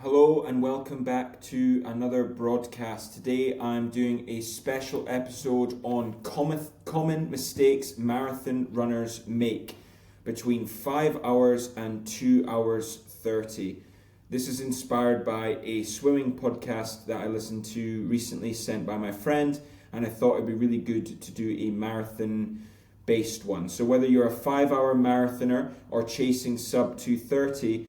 Hello and welcome back to another broadcast. Today I'm doing a special episode on common mistakes marathon runners make between 5 hours and 2 hours 30. This is inspired by a swimming podcast that I listened to recently, sent by my friend, and I thought it'd be really good to do a marathon based one. So whether you're a 5-hour marathoner or chasing sub 2:30,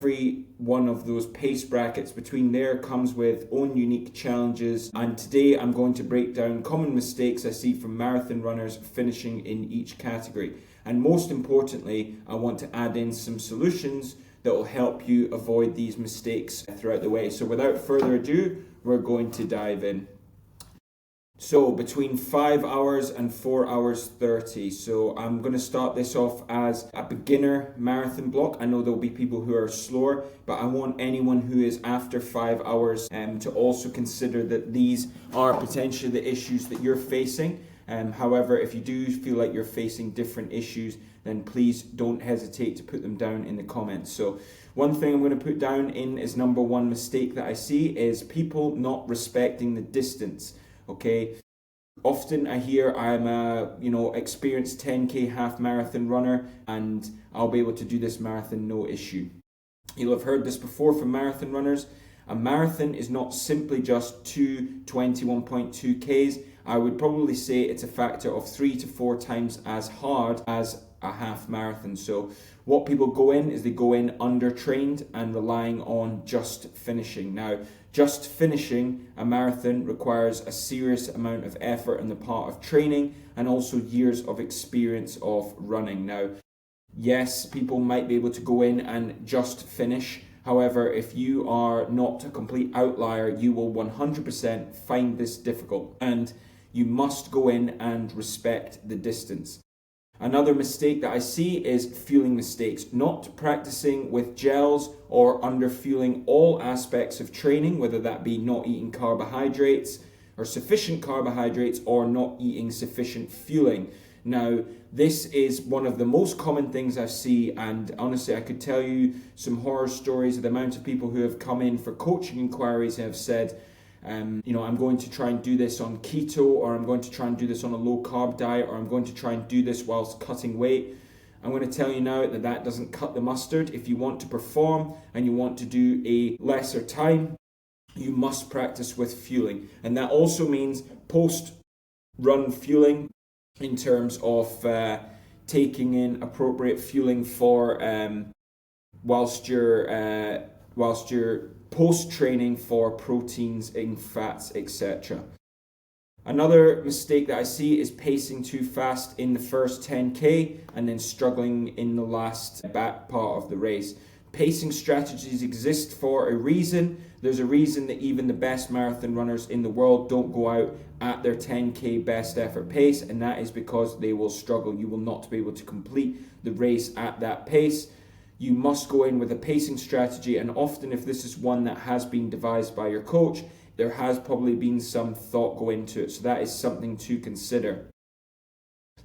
every one of those pace brackets between there comes with own unique challenges, and today I'm going to break down common mistakes I see from marathon runners finishing in each category. And most importantly, I want to add in some solutions that will help you avoid these mistakes throughout the way. So without further ado, we're going to dive in. So between 5 hours and 4 hours 30. So I'm going to start this off as a beginner marathon block. I know there'll be people who are slower, but I want anyone who is after 5 hours to also consider that these are potentially the issues that you're facing. However, if you do feel like you're facing different issues, then please don't hesitate to put them down in the comments. So one thing I'm going to put down in is number one mistake that I see is people not respecting the distance. Okay, often I hear I'm a experienced 10k half marathon runner and I'll be able to do this marathon no issue. You'll have heard this before from marathon runners. A marathon is not simply just two 21.2 Ks. I would probably say it's a factor of 3 to 4 times as hard as a half marathon. So what people go in is they go in undertrained and relying on just finishing. Now, just finishing a marathon requires a serious amount of effort on the part of training and also years of experience of running. Now, yes, people might be able to go in and just finish. However, if you are not a complete outlier, you will 100% find this difficult, and you must go in and respect the distance. Another mistake that I see is fueling mistakes, not practicing with gels or underfueling all aspects of training, whether that be not eating carbohydrates or sufficient carbohydrates or not eating sufficient fueling. Now, this is one of the most common things I see, and honestly, I could tell you some horror stories of the amount of people who have come in for coaching inquiries and have said, I'm going to try and do this on keto, or I'm going to try and do this on a low carb diet, or I'm going to try and do this whilst cutting weight. I'm going to tell you now that that doesn't cut the mustard. If you want to perform and you want to do a lesser time, you must practice with fueling. And that also means post-run fueling in terms of taking in appropriate fueling for whilst you're post-training for proteins in fats, etc. Another mistake that I see is pacing too fast in the first 10k and then struggling in the last back part of the race. Pacing strategies exist for a reason. There's a reason that even the best marathon runners in the world don't go out at their 10k best effort pace, and that is because they will struggle. You will not be able to complete the race at that pace. You must go in with a pacing strategy, and often if this is one that has been devised by your coach, there has probably been some thought go into it, so that is something to consider.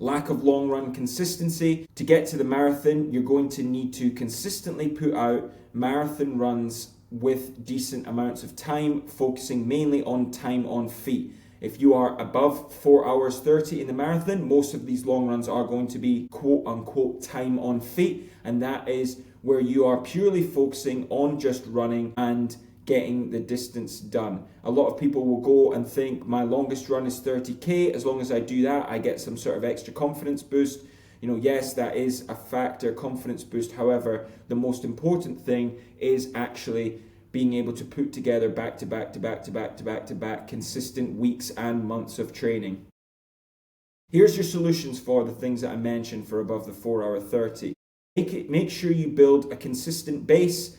Lack of long run consistency. To get to the marathon, you're going to need to consistently put out marathon runs with decent amounts of time, focusing mainly on time on feet. If you are above 4 hours 30 in the marathon, most of these long runs are going to be quote unquote time on feet, and that is where you are purely focusing on just running and getting the distance done. A lot of people will go and think my longest run is 30k. As long as I do that, I get some sort of extra confidence boost. Yes, that is a factor, confidence boost. However, the most important thing is actually being able to put together back to back consistent weeks and months of training. Here's your solutions for the things that I mentioned for above the 4 hour 30. Make sure you build a consistent base,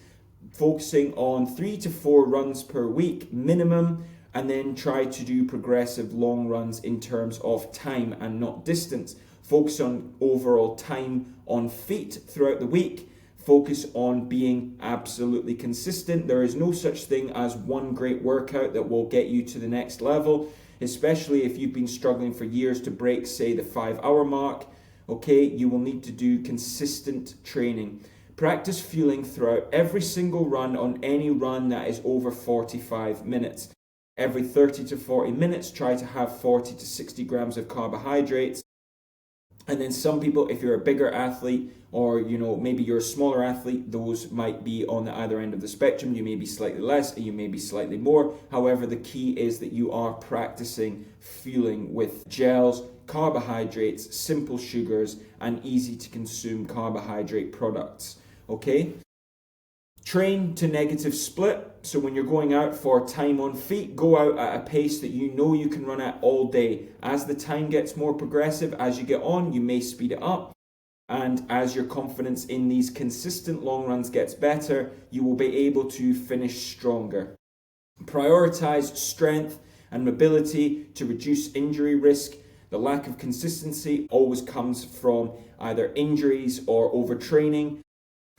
focusing on 3 to 4 runs per week minimum, and then try to do progressive long runs in terms of time and not distance. Focus on overall time on feet throughout the week. Focus on being absolutely consistent. There is no such thing as one great workout that will get you to the next level, especially if you've been struggling for years to break, say, the 5 hour mark. Okay, you will need to do consistent training. Practice fueling throughout every single run on any run that is over 45 minutes. Every 30 to 40 minutes, try to have 40 to 60 grams of carbohydrates. And then some people, if you're a bigger athlete or maybe you're a smaller athlete, those might be on the either end of the spectrum. You may be slightly less, you may be slightly more. However, the key is that you are practicing fueling with gels, carbohydrates, simple sugars, and easy to consume carbohydrate products. Okay? Train to negative split. So when you're going out for time on feet, go out at a pace that you know you can run at all day. As the time gets more progressive, as you get on, you may speed it up. And as your confidence in these consistent long runs gets better, you will be able to finish stronger. Prioritize strength and mobility to reduce injury risk. The lack of consistency always comes from either injuries or overtraining.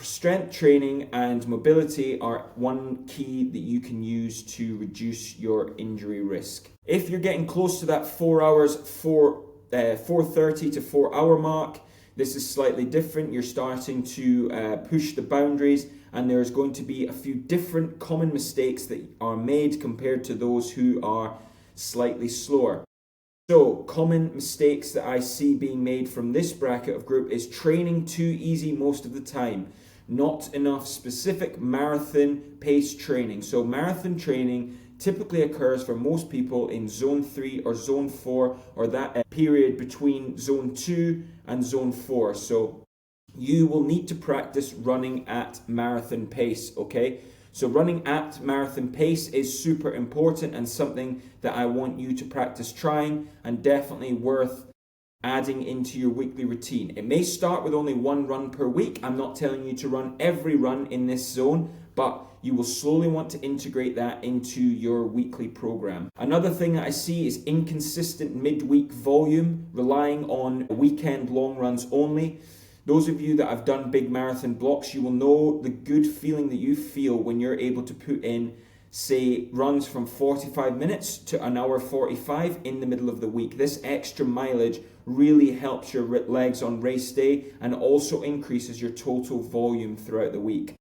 Strength training and mobility are one key that you can use to reduce your injury risk. If you're getting close to that 4:30 to 4 hour mark, this is slightly different. You're starting to push the boundaries, and there's going to be a few different common mistakes that are made compared to those who are slightly slower. So, common mistakes that I see being made from this bracket of group is training too easy most of the time. Not enough specific marathon pace training. So marathon training typically occurs for most people in zone 3 or zone 4, or that period between zone 2 and zone 4. So you will need to practice running at marathon pace, okay? So running at marathon pace is super important and something that I want you to practice trying, and definitely worth adding into your weekly routine. It may start with only one run per week. I'm not telling you to run every run in this zone, but you will slowly want to integrate that into your weekly program. Another thing that I see is inconsistent midweek volume, relying on weekend long runs only. Those of you that have done big marathon blocks, you will know the good feeling that you feel when you're able to put in, say, runs from 45 minutes to an hour 45 in the middle of the week. This extra mileage really helps your legs on race day and also increases your total volume throughout the week.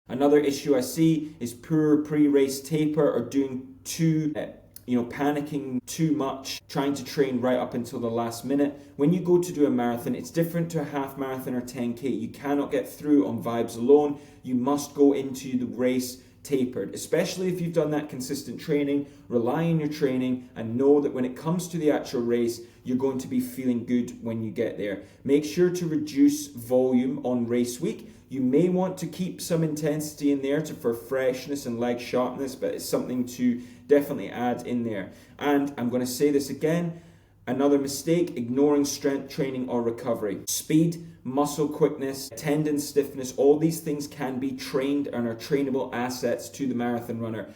Another issue I see is poor pre-race taper, or doing panicking too much, trying to train right up until the last minute. When you go to do a marathon, it's different to a half marathon or 10K. You cannot get through on vibes alone. You must go into the race tapered, especially if you've done that consistent training. Rely on your training and know that when it comes to the actual race, you're going to be feeling good when you get there. Make sure to reduce volume on race week. You may want to keep some intensity in there for freshness and leg sharpness, but it's something to definitely add in there. And I'm going to say this again, another mistake, ignoring strength training or recovery. Speed, muscle quickness, tendon stiffness, all these things can be trained and are trainable assets to the marathon runner.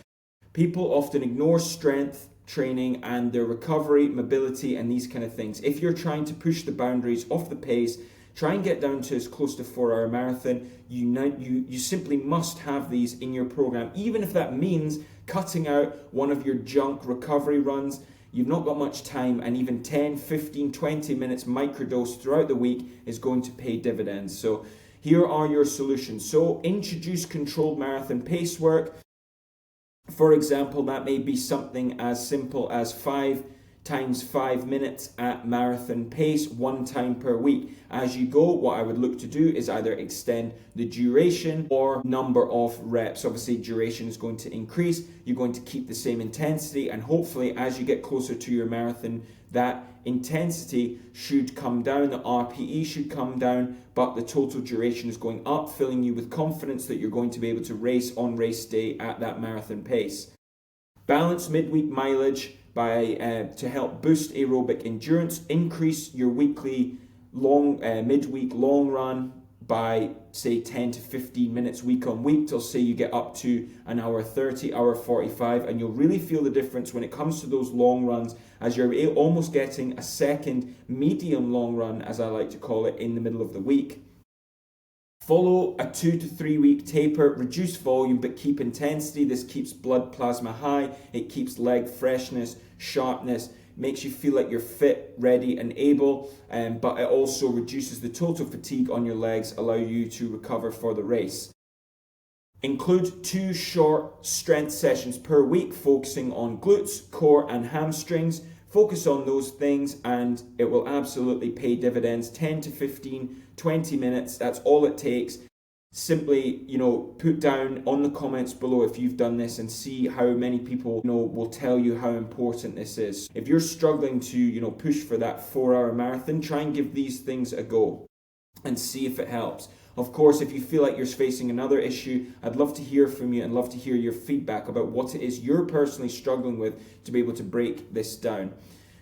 People often ignore strength training and their recovery, mobility, and these kind of things. If you're trying to push the boundaries of the pace, try and get down to as close to 4 hour marathon. You simply must have these in your program, even if that means cutting out one of your junk recovery runs. You've not got much time, and even 10, 15, 20 minutes microdose throughout the week is going to pay dividends. So here are your solutions. So introduce controlled marathon pace work. For example, that may be something as simple as 5 times 5 minutes at marathon pace, 1 time per week. As you go, what I would look to do is either extend the duration or number of reps. Obviously, duration is going to increase. You're going to keep the same intensity, and hopefully as you get closer to your marathon, that intensity should come down, the RPE should come down, but the total duration is going up, filling you with confidence that you're going to be able to race on race day at that marathon pace. Balance midweek mileage to help boost aerobic endurance. Increase your weekly midweek long run by say 10 to 15 minutes week on week till say you get up to an hour 30, hour 45, and you'll really feel the difference when it comes to those long runs, as you're almost getting a second medium long run, as I like to call it, in the middle of the week. Follow a 2 to 3 week taper, reduce volume but keep intensity. This keeps blood plasma high, it keeps leg freshness, sharpness, makes you feel like you're fit, ready and able, but it also reduces the total fatigue on your legs, allow you to recover for the race. Include 2 short strength sessions per week, focusing on glutes, core and hamstrings. Focus on those things and it will absolutely pay dividends. 10 to 15, 20 minutes, that's all it takes. Simply, put down on the comments below if you've done this and see how many people, will tell you how important this is. If you're struggling to, push for that 4-hour marathon, try and give these things a go and see if it helps. Of course, if you feel like you're facing another issue, I'd love to hear from you and love to hear your feedback about what it is you're personally struggling with to be able to break this down.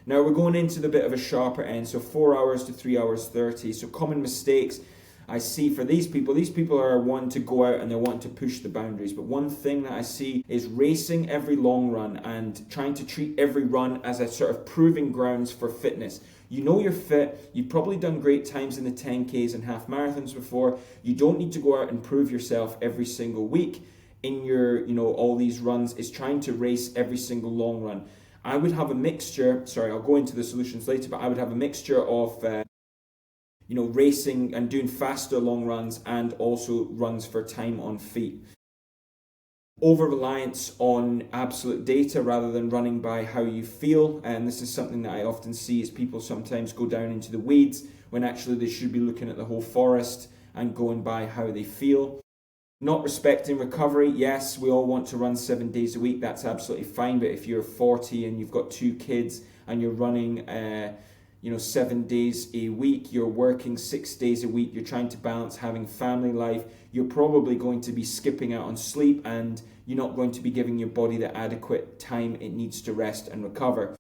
Now we're going into the bit of a sharper end, so 4 hours to 3 hours 30. So common mistakes I see for these people are wanting to go out and they're wanting to push the boundaries. But one thing that I see is racing every long run and trying to treat every run as a sort of proving grounds for fitness. You know you're fit, you've probably done great times in the 10Ks and half marathons before. You don't need to go out and prove yourself every single week in your, all these runs. Is trying to race every single long run. I would have a mixture, I'll go into the solutions later, but I would have a mixture of racing and doing faster long runs and also runs for time on feet. Over-reliance on absolute data rather than running by how you feel, and this is something that I often see is people sometimes go down into the weeds when actually they should be looking at the whole forest and going by how they feel. Not respecting recovery. Yes, we all want to run 7 days a week, that's absolutely fine, but if you're 40 and you've got 2 kids and you're running 7 days a week, you're working 6 days a week, you're trying to balance having family life, you're probably going to be skipping out on sleep and you're not going to be giving your body the adequate time it needs to rest and recover.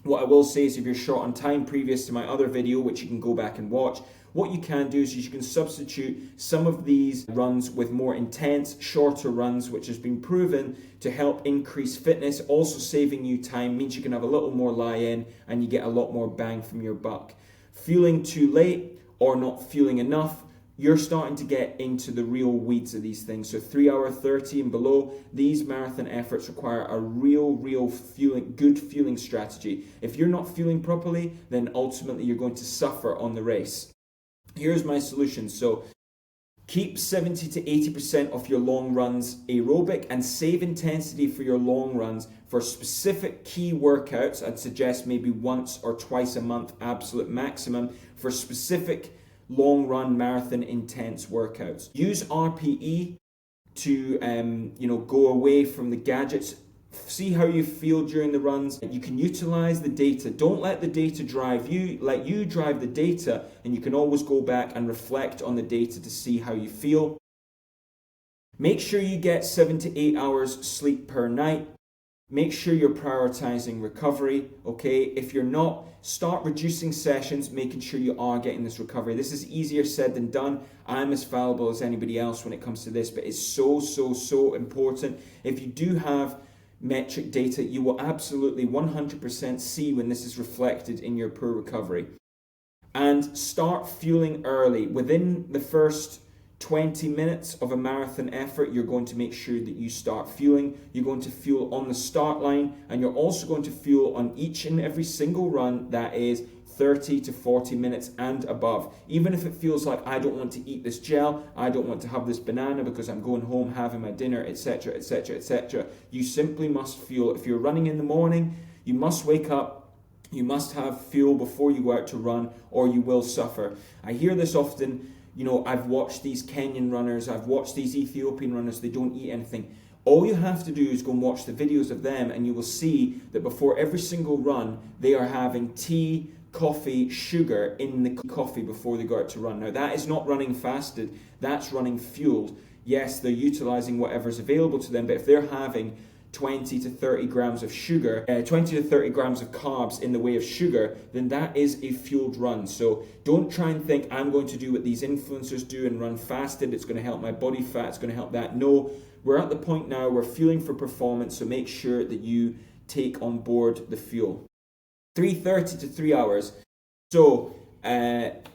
What I will say is if you're short on time, previous to my other video, which you can go back and watch, what you can do is you can substitute some of these runs with more intense, shorter runs, which has been proven to help increase fitness. Also saving you time means you can have a little more lie-in and you get a lot more bang from your buck. Feeling too late or not feeling enough, you're starting to get into the real weeds of these things. So 3 hour 30 and below, these marathon efforts require a real good fueling strategy. If you're not fueling properly, then ultimately you're going to suffer on the race. Here's my solution. So keep 70 to 80% of your long runs aerobic and save intensity for your long runs for specific key workouts. I'd suggest maybe once or twice a month, absolute maximum, for specific long run marathon intense workouts. Use RPE to go away from the gadgets. See how you feel during the runs. You can utilize the data. Don't let the data drive you. Let you drive the data, and you can always go back and reflect on the data to see how you feel. Make sure you get 7 to 8 hours sleep per night. Make sure you're prioritizing recovery, okay? If you're not, start reducing sessions, making sure you are getting this recovery. This is easier said than done. I'm as fallible as anybody else when it comes to this, but it's so important. If you do have metric data, you will absolutely 100% see when this is reflected in your poor recovery. And start fueling early. Within the first 20 minutes of a marathon effort, you're going to make sure that you start fueling. You're going to fuel on the start line, and you're also going to fuel on each and every single run that is 30 to 40 minutes and above. Even if it feels like I don't want to eat this gel, I don't want to have this banana because I'm going home having my dinner, etc., etc., etc. You simply must fuel. If you're running in the morning, you must wake up, you must have fuel before you go out to run, or you will suffer. I hear this often. I've watched these Kenyan runners, I've watched these Ethiopian runners, they don't eat anything. All you have to do is go and watch the videos of them, and you will see that before every single run, they are having tea, coffee, sugar in the coffee before they go out to run. Now that is not running fasted, that's running fueled. Yes, they're utilizing whatever's available to them, but if they're having 20 to 30 grams of sugar, 20 to 30 grams of carbs in the way of sugar, then that is a fueled run. So don't try and think I'm going to do what these influencers do and run fasted, it's going to help my body fat, it's going to help that. No, we're at the point now, we're fueling for performance, so make sure that you take on board the fuel. 3:30 to 3 hours. So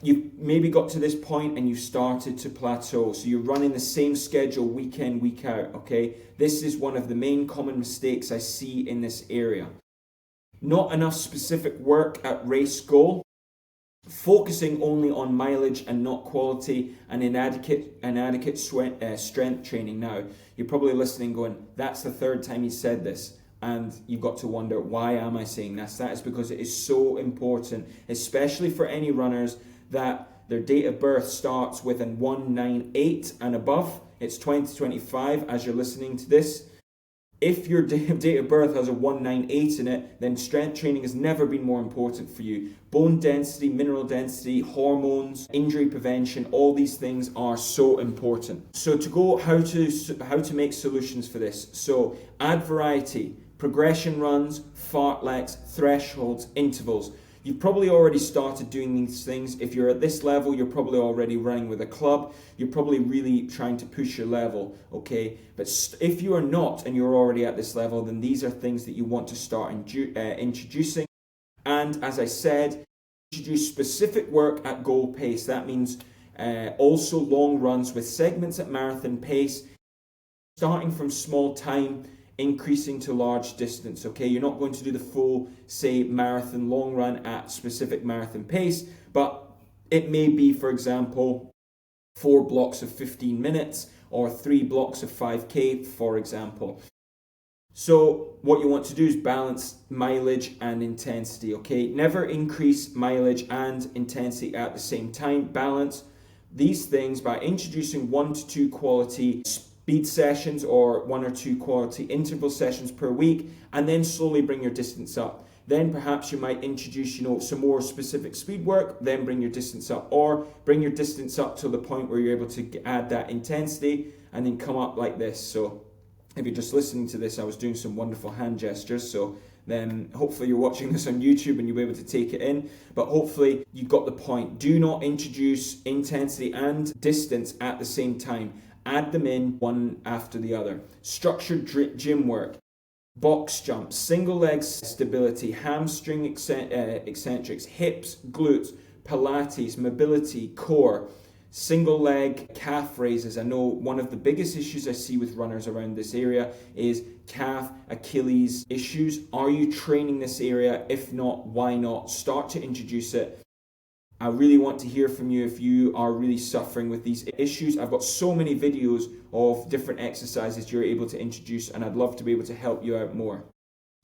you've maybe got to this point and you started to plateau. So you're running the same schedule week in, week out, okay? This is one of the main common mistakes I see in this area. not enough specific work at race goal, focusing only on mileage and not quality, and inadequate strength training. Now, you're probably listening going, that's the third time he said this. And you've got to wonder, why am I saying this? That is because it is so important, especially for any runners, that their date of birth starts with an 198 and above. It's 2025 as you're listening to this. If your date of birth has a 198 in it, then strength training has never been more important for you. Bone density, mineral density, hormones, injury prevention, all these things are so important. So to go, how to make solutions for this. So add variety, progression runs, fartleks, thresholds, intervals. You've probably already started doing these things. If you're at this level, you're probably already running with a club. You're probably really trying to push your level, okay? But if you are not and you're already at this level, then these are things that you want to start introducing. And as I said, introduce specific work at goal pace. That means also long runs with segments at marathon pace, starting from small time, increasing to large distance, okay? You're not going to do the full, say, marathon long run at specific marathon pace, but it may be, for example, 4 blocks of 15 minutes or 3 blocks of 5K, for example. So what you want to do is balance mileage and intensity, okay? Never increase mileage and intensity at the same time. Balance these things by introducing 1 to 2 quality speed sessions or 1 or 2 quality interval sessions per week, and then slowly bring your distance up. Then perhaps you might introduce, some more specific speed work, then bring your distance up, or bring your distance up to the point where you're able to add that intensity and then come up like this. So if you're just listening to this, I was doing some wonderful hand gestures, so then hopefully you're watching this on YouTube and you'll be able to take it in, but hopefully you got the point. Do not introduce intensity and distance at the same time. Add them in one after the other. Structured gym work, box jumps, single leg stability, hamstring eccentrics, hips, glutes, Pilates, mobility, core, single leg calf raises. I know one of the biggest issues I see with runners around this area is calf, Achilles issues. Are you training this area? If not, why not? Start to introduce it. I really want to hear from you if you are really suffering with these issues. I've got so many videos of different exercises you're able to introduce, and I'd love to be able to help you out more.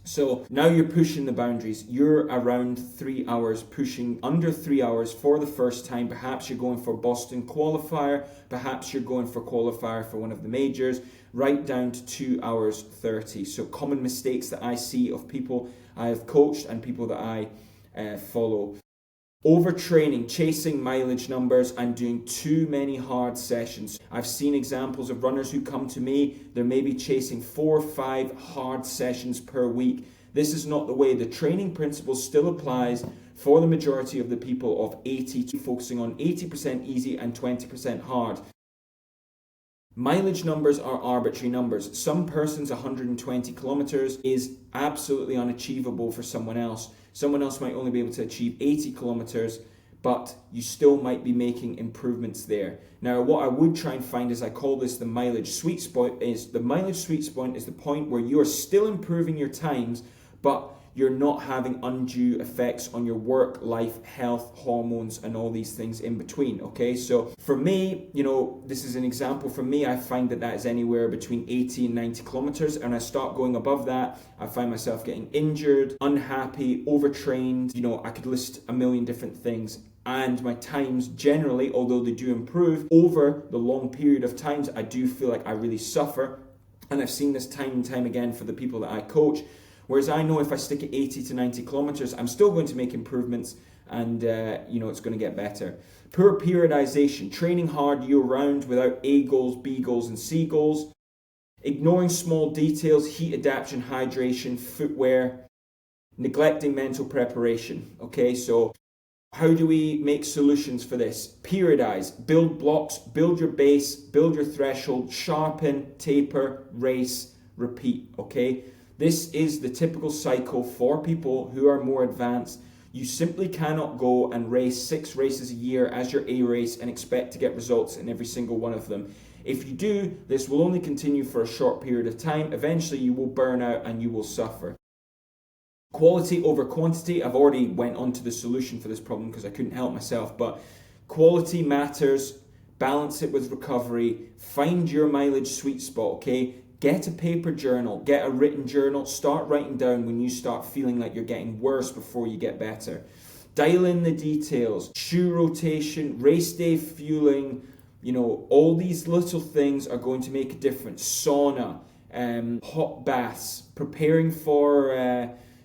So now you're pushing the boundaries. You're around 3 hours, pushing under 3 hours for the first time. Perhaps you're going for Boston Qualifier. Perhaps you're going for qualifier for one of the majors, right down to 2 hours 30. So common mistakes that I see of people I have coached and people that I follow. Overtraining, chasing mileage numbers and doing too many hard sessions. I've seen examples of runners who come to me, they're maybe chasing 4 or 5 hard sessions per week. This is not the way. The training principle still applies for the majority of the people of 80, focusing on 80% easy and 20% hard. Mileage numbers are arbitrary numbers. Some person's 120 kilometers is absolutely unachievable for someone else. Someone else might only be able to achieve 80 kilometers, but you still might be making improvements there. Now, what I would try and find is, I call this the mileage sweet spot. The mileage sweet spot is the point where you are still improving your times, but you're not having undue effects on your work, life, health, hormones, and all these things in between, okay? So for me, this is an example. For me, I find that is anywhere between 80 and 90 kilometers, and I start going above that, I find myself getting injured, unhappy, overtrained. I could list a million different things. And my times generally, although they do improve, over the long period of times, I do feel like I really suffer. And I've seen this time and time again for the people that I coach. Whereas I know if I stick at 80 to 90 kilometers, I'm still going to make improvements, and it's going to get better. Poor periodization, training hard year round without A goals, B goals, and C goals. Ignoring small details, heat adaptation, hydration, footwear. Neglecting mental preparation. Okay, so how do we make solutions for this? Periodize, build blocks, build your base, build your threshold, sharpen, taper, race, repeat. Okay. This is the typical cycle for people who are more advanced. You simply cannot go and race 6 races a year as your A race and expect to get results in every single one of them. If you do, this will only continue for a short period of time. Eventually you will burn out and you will suffer. Quality over quantity. I've already went on to the solution for this problem because I couldn't help myself, but quality matters. Balance it with recovery. Find your mileage sweet spot, okay? Get a paper journal, get a written journal, start writing down when you start feeling like you're getting worse before you get better. Dial in the details, shoe rotation, race day fueling, all these little things are going to make a difference. Sauna, hot baths, preparing for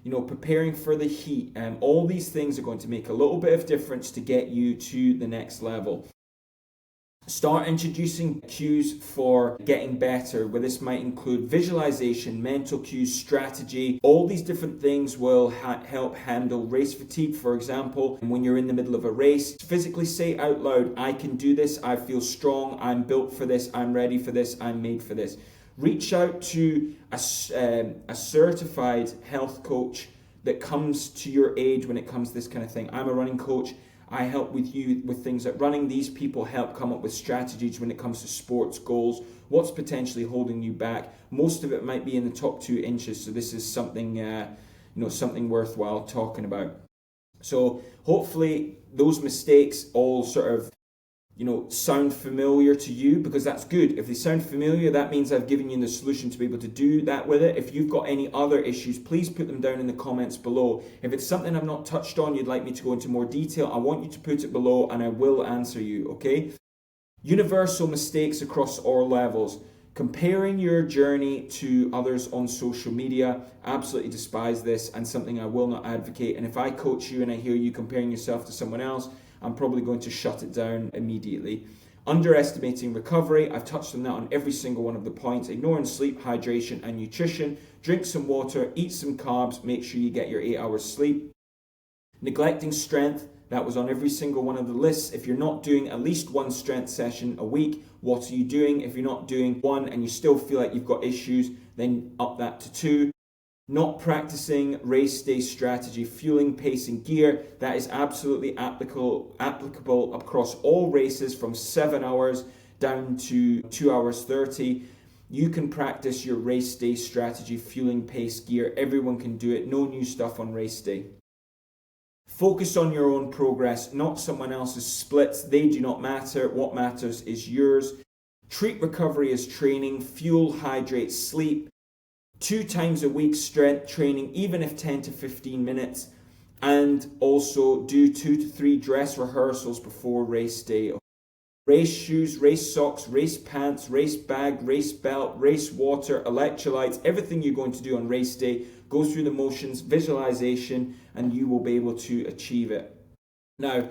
the heat. All these things are going to make a little bit of difference to get you to the next level. Start introducing cues for getting better, where this might include visualization, mental cues, strategy. All these different things will help handle race fatigue, for example. And when you're in the middle of a race, physically say out loud, I can do this, I feel strong, I'm built for this, I'm ready for this, I'm made for this. Reach out to a certified health coach that comes to your age when it comes to this kind of thing. I'm a running coach. I help with you with things like running. These people help come up with strategies when it comes to sports goals, what's potentially holding you back. Most of it might be in the top 2 inches, so this is something something worthwhile talking about. So hopefully those mistakes all sort of sound familiar to you, because that's good. If they sound familiar, that means I've given you the solution to be able to do that with it. If you've got any other issues, please put them down in the comments below. If it's something I've not touched on, you'd like me to go into more detail, I want you to put it below and I will answer you, okay? Universal mistakes across all levels. Comparing your journey to others on social media, absolutely despise this and something I will not advocate. And if I coach you and I hear you comparing yourself to someone else, I'm probably going to shut it down immediately. Underestimating recovery, I've touched on that on every single one of the points. Ignoring sleep, hydration and nutrition. Drink some water, eat some carbs, make sure you get your 8 hours sleep. Neglecting strength, that was on every single one of the lists. If you're not doing at least 1 strength session a week, what are you doing? If you're not doing 1 and you still feel like you've got issues, then up that to 2. Not practicing race day strategy, fueling, pacing, gear. That is absolutely applicable across all races from 7 hours down to 2 hours 30. You can practice your race day strategy, fueling, pace, gear. Everyone can do it. No new stuff on race day. Focus on your own progress, not someone else's splits. They do not matter. What matters is yours. Treat recovery as training. Fuel, hydrate, sleep. 2 times a week strength training, even if 10 to 15 minutes. And also do 2 to 3 dress rehearsals before race day. Race shoes, race socks, race pants, race bag, race belt, race water, electrolytes, everything you're going to do on race day. Go through the motions, visualization, and you will be able to achieve it. Now,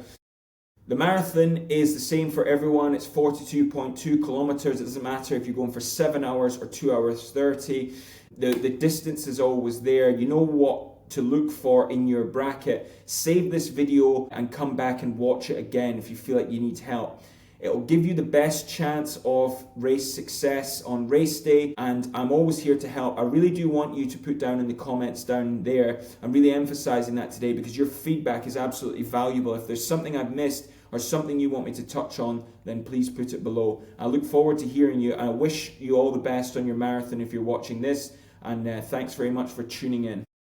the marathon is the same for everyone. It's 42.2 kilometers. It doesn't matter if you're going for 7 hours or 2 hours 30. The distance is always there. You know what to look for in your bracket. Save this video and come back and watch it again if you feel like you need help. It'll give you the best chance of race success on race day, and I'm always here to help. I really do want you to put down in the comments down there. I'm really emphasizing that today because your feedback is absolutely valuable. If there's something I've missed or something you want me to touch on, then please put it below. I look forward to hearing you. I wish you all the best on your marathon if you're watching this, and thanks very much for tuning in.